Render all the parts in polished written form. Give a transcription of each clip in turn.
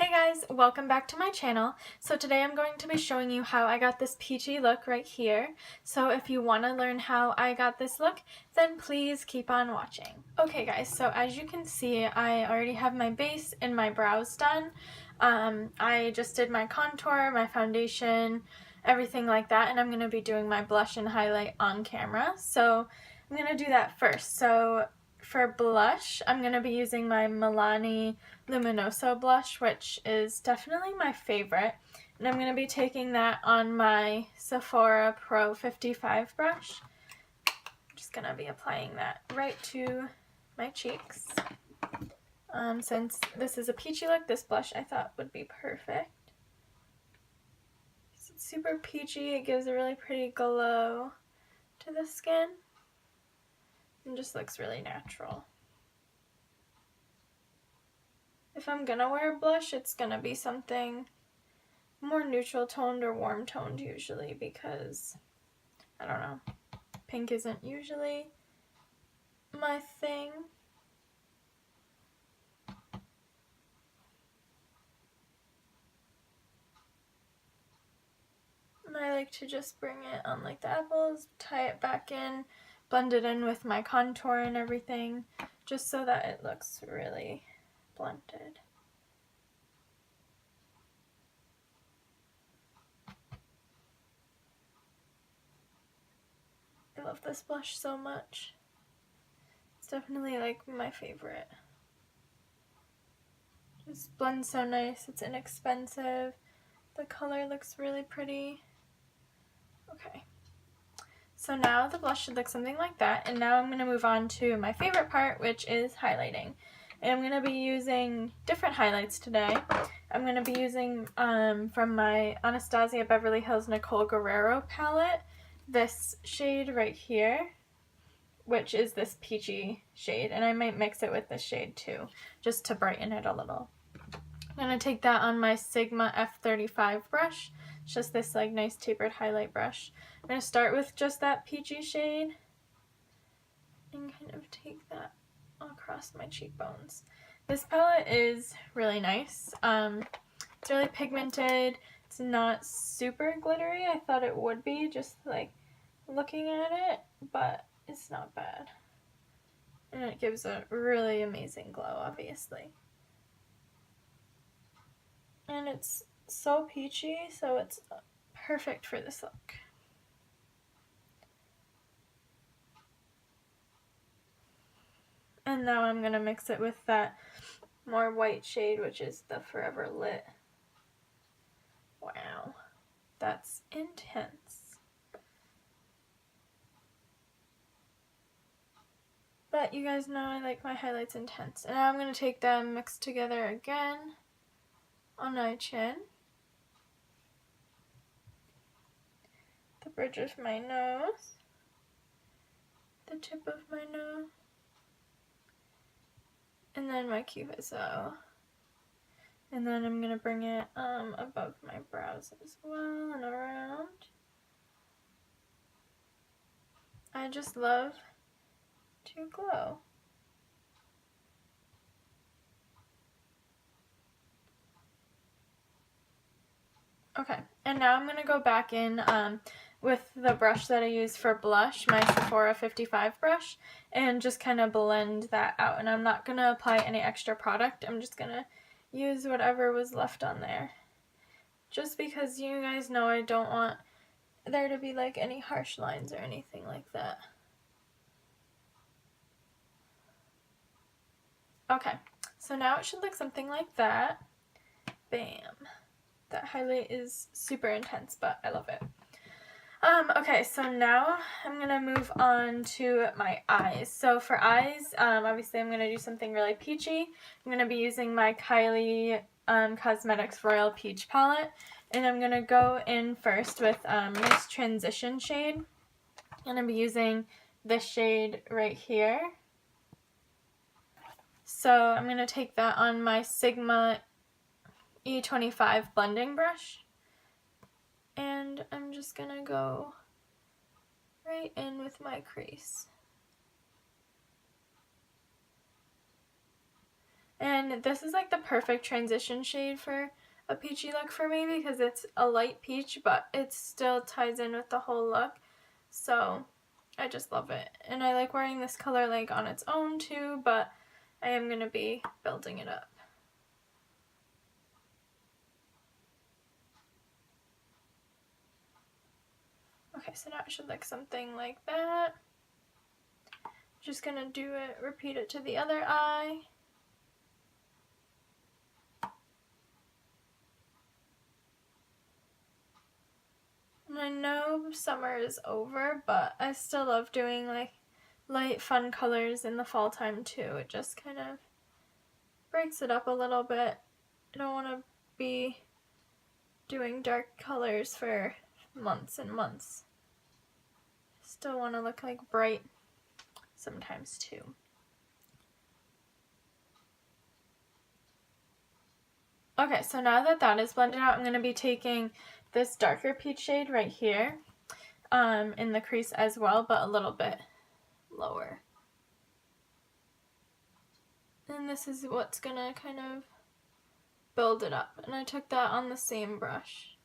Hey guys, welcome back to my channel. So today I'm going to be showing you how I got this peachy look right here. So if you want to learn how I got this look, then please keep on watching. Okay guys, so as you can see, I already have my base and my brows done. I just did my contour, my foundation, everything like that, and I'm going to be doing my blush and highlight on camera. So I'm going to do that first. So for blush, I'm going to be using my Milani Luminoso blush, which is definitely my favorite. And I'm going to be taking that on my Sephora Pro 55 brush. I'm just going to be applying that right to my cheeks. Since this is a peachy look, this blush I thought would be perfect. It's super peachy, it gives a really pretty glow to the skin. And just looks really natural. If I'm gonna wear blush, it's gonna be something more neutral toned or warm toned usually, because I don't know, pink isn't usually my thing. And I like to just bring it on like the apples, tie it back in, blend it in with my contour and everything, just so that it looks really blended. I love this blush so much. It's definitely like my favorite. Just blends so nice, it's inexpensive. The color looks really pretty. Okay. So now the blush should look something like that, and now I'm going to move on to my favorite part, which is highlighting. And I'm going to be using different highlights today. I'm going to be using from my Anastasia Beverly Hills Nicole Guerrero palette, this shade right here, which is this peachy shade, and I might mix it with this shade too, just to brighten it a little. I'm going to take that on my Sigma F35 brush. It's just this like nice tapered highlight brush. I'm going to start with just that peachy shade and kind of take that across my cheekbones. This palette is really nice. It's really pigmented. It's not super glittery. I thought it would be just like looking at it, but it's not bad. And it gives a really amazing glow, obviously. And it's so peachy, so it's perfect for this look. And now I'm going to mix it with that more white shade, which is the Forever Lit. Wow, that's intense. But you guys know I like my highlights intense. And now I'm going to take them mixed together again on my chin, the bridge of my nose, the tip of my nose, and then my cupid's-o. And then I'm going to bring it above my brows as well and around. I just love to glow. Okay, and now I'm going to go back in with the brush that I use for blush, my Sephora 55 brush, and just kind of blend that out. And I'm not going to apply any extra product. I'm just going to use whatever was left on there. Just because you guys know I don't want there to be like any harsh lines or anything like that. Okay, so now it should look something like that. Bam. That highlight is super intense, but I love it. Okay, so now I'm going to move on to my eyes. So for eyes, obviously I'm going to do something really peachy. I'm going to be using my Kylie Cosmetics Royal Peach palette. And I'm going to go in first with this transition shade. I'm going to be using this shade right here. So I'm going to take that on my Sigma E25 blending brush. And I'm just going to go right in with my crease. And this is like the perfect transition shade for a peachy look for me because it's a light peach, but it still ties in with the whole look. So I just love it. And I like wearing this color like on its own too, but I am going to be building it up. Okay, so now it should look something like that. Just going to do it, repeat it to the other eye. And I know summer is over, but I still love doing like light fun colors in the fall time too. It just kind of breaks it up a little bit. I don't want to be doing dark colors for months and months. Still want to look like bright sometimes too. Okay, so now that that is blended out, I'm going to be taking this darker peach shade right here in the crease as well, but a little bit lower. And this is what's going to kind of build it up. And I took that on the same brush.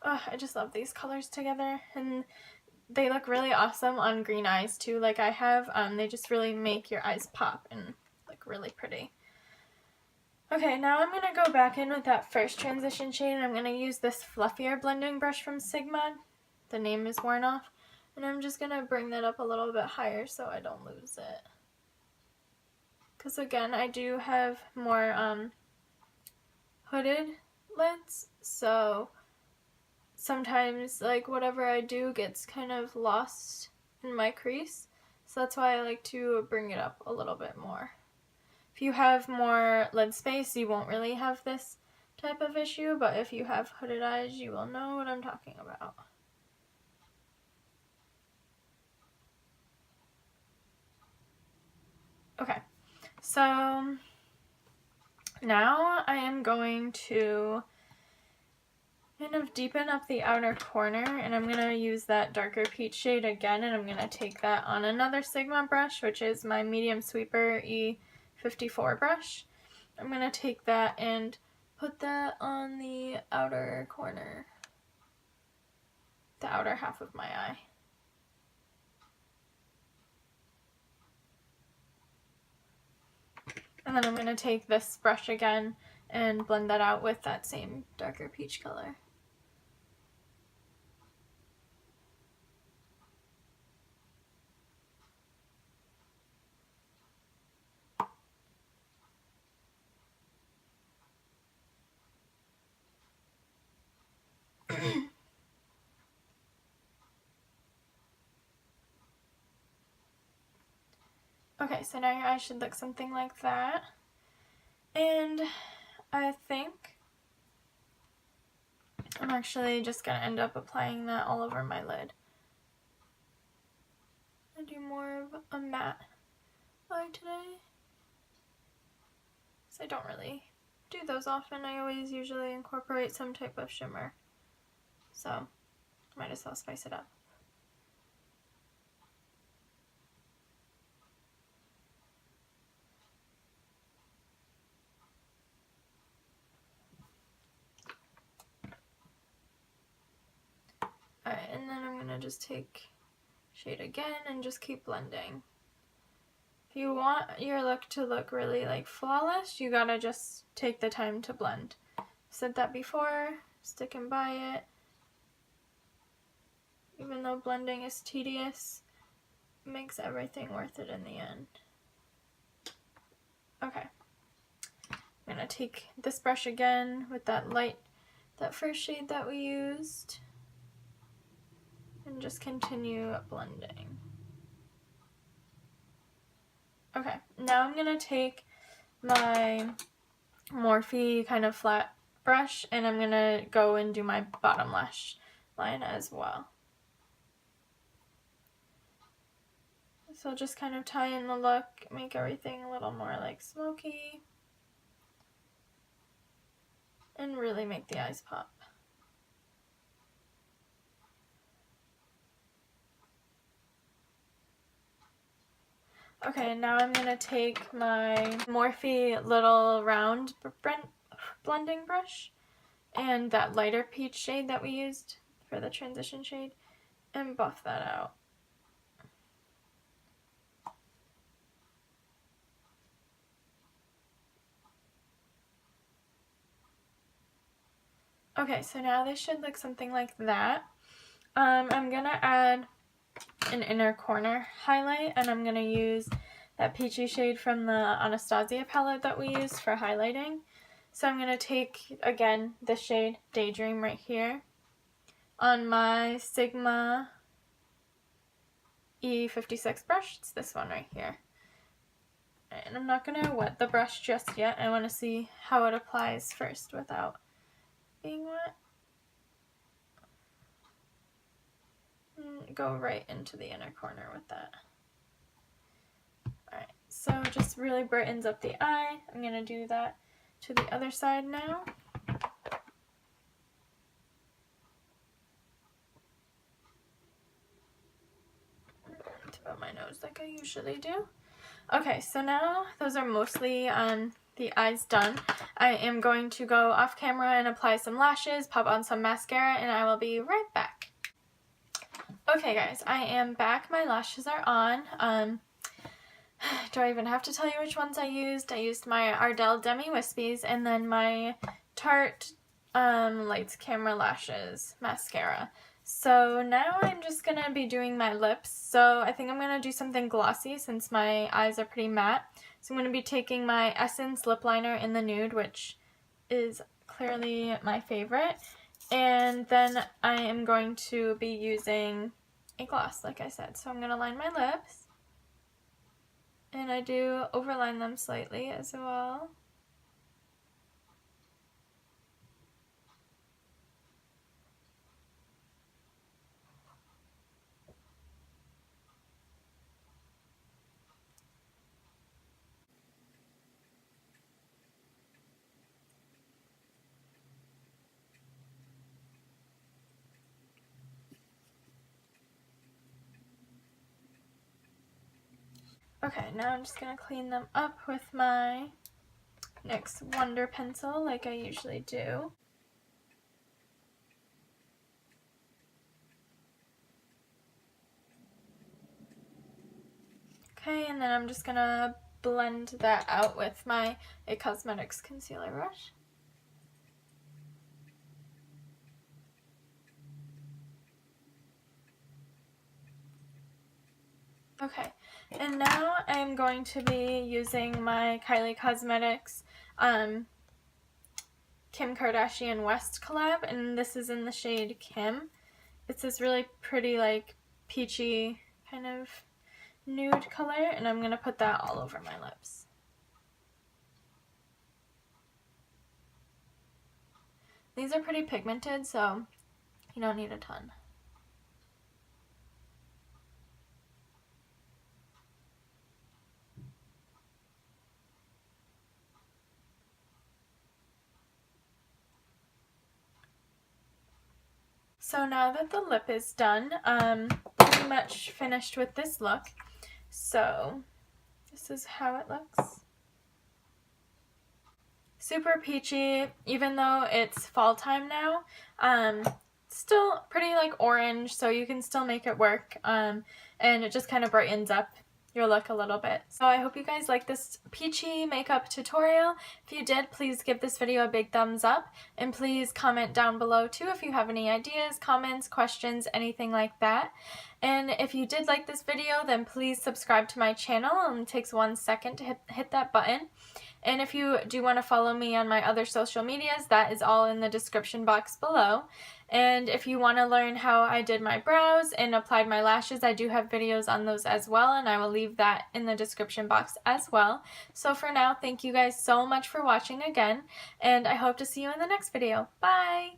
Oh, I just love these colors together, and they look really awesome on green eyes too. Like I have, they just really make your eyes pop and look really pretty. Okay, now I'm going to go back in with that first transition shade, and I'm going to use this fluffier blending brush from Sigma. The name is worn off, and I'm just going to bring that up a little bit higher so I don't lose it. Because again, I do have more hooded lids, so sometimes like whatever I do gets kind of lost in my crease, so that's why I like to bring it up a little bit more. If you have more lid space, you won't really have this type of issue, but if you have hooded eyes, you will know what I'm talking about. Okay, so now I am going to kind of deepen up the outer corner, and I'm going to use that darker peach shade again, and I'm going to take that on another Sigma brush, which is my medium sweeper E54 brush. I'm going to take that and put that on the outer corner, the outer half of my eye. And then I'm going to take this brush again and blend that out with that same darker peach color. Okay, so now your eyes should look something like that. And I think I'm actually just going to end up applying that all over my lid. I do more of a matte eye today, so I don't really do those often. I always usually incorporate some type of shimmer, so might as well spice it up. Alright, and then I'm going to just take shade again and just keep blending. If you want your look to look really like flawless, you gotta just take the time to blend. I've said that before, sticking by it. Even though blending is tedious, it makes everything worth it in the end. Okay, I'm gonna take this brush again with that first shade that we used, and just continue blending. Okay, now I'm gonna take my Morphe kind of flat brush, and I'm gonna go and do my bottom lash line as well. So just kind of tie in the look, make everything a little more like smoky, and really make the eyes pop. Okay, now I'm going to take my Morphe little round blending brush and that lighter peach shade that we used for the transition shade and buff that out. Okay, so now they should look something like that. I'm going to add an inner corner highlight, and I'm going to use that peachy shade from the Anastasia palette that we used for highlighting. So I'm going to take, again, the shade Daydream right here on my Sigma E56 brush. It's this one right here. And I'm not going to wet the brush just yet. I want to see how it applies first without being wet. Go right into the inner corner with that. Alright, so it just really brightens up the eye. I'm going to do that to the other side now. About my nose like I usually do. Okay, so now those are mostly the eyes done. I am going to go off camera and apply some lashes, pop on some mascara, and I will be right back. Okay guys, I am back. My lashes are on. Do I even have to tell you which ones I used? I used my Ardell Demi Wispies and then my Tarte Lights Camera Lashes mascara. So now I'm just going to be doing my lips. So I think I'm going to do something glossy since my eyes are pretty matte. So I'm going to be taking my Essence lip liner in the nude, which is clearly my favorite. And then I am going to be using a gloss, like I said. So I'm going to line my lips. And I do overline them slightly as well. Okay, now I'm just going to clean them up with my NYX Wonder Pencil like I usually do. Okay, and then I'm just going to blend that out with my IT Cosmetics concealer brush. Okay, and now I'm going to be using my Kylie Cosmetics Kim Kardashian West collab, and this is in the shade Kim. It's this really pretty, like, peachy kind of nude color, and I'm going to put that all over my lips. These are pretty pigmented, so you don't need a ton. So now that the lip is done, pretty much finished with this look. So this is how it looks. Super peachy, even though it's fall time now. Still pretty like orange, so you can still make it work. And it just kind of brightens up your look a little bit. So I hope you guys like this peachy makeup tutorial. If you did, please give this video a big thumbs up, and please comment down below too if you have any ideas, comments, questions, anything like that. And if you did like this video, then please subscribe to my channel. It takes 1 second to hit that button. And if you do want to follow me on my other social medias, that is all in the description box below. And if you want to learn how I did my brows and applied my lashes, I do have videos on those as well, and I will leave that in the description box as well. So for now, thank you guys so much for watching again, and I hope to see you in the next video. Bye!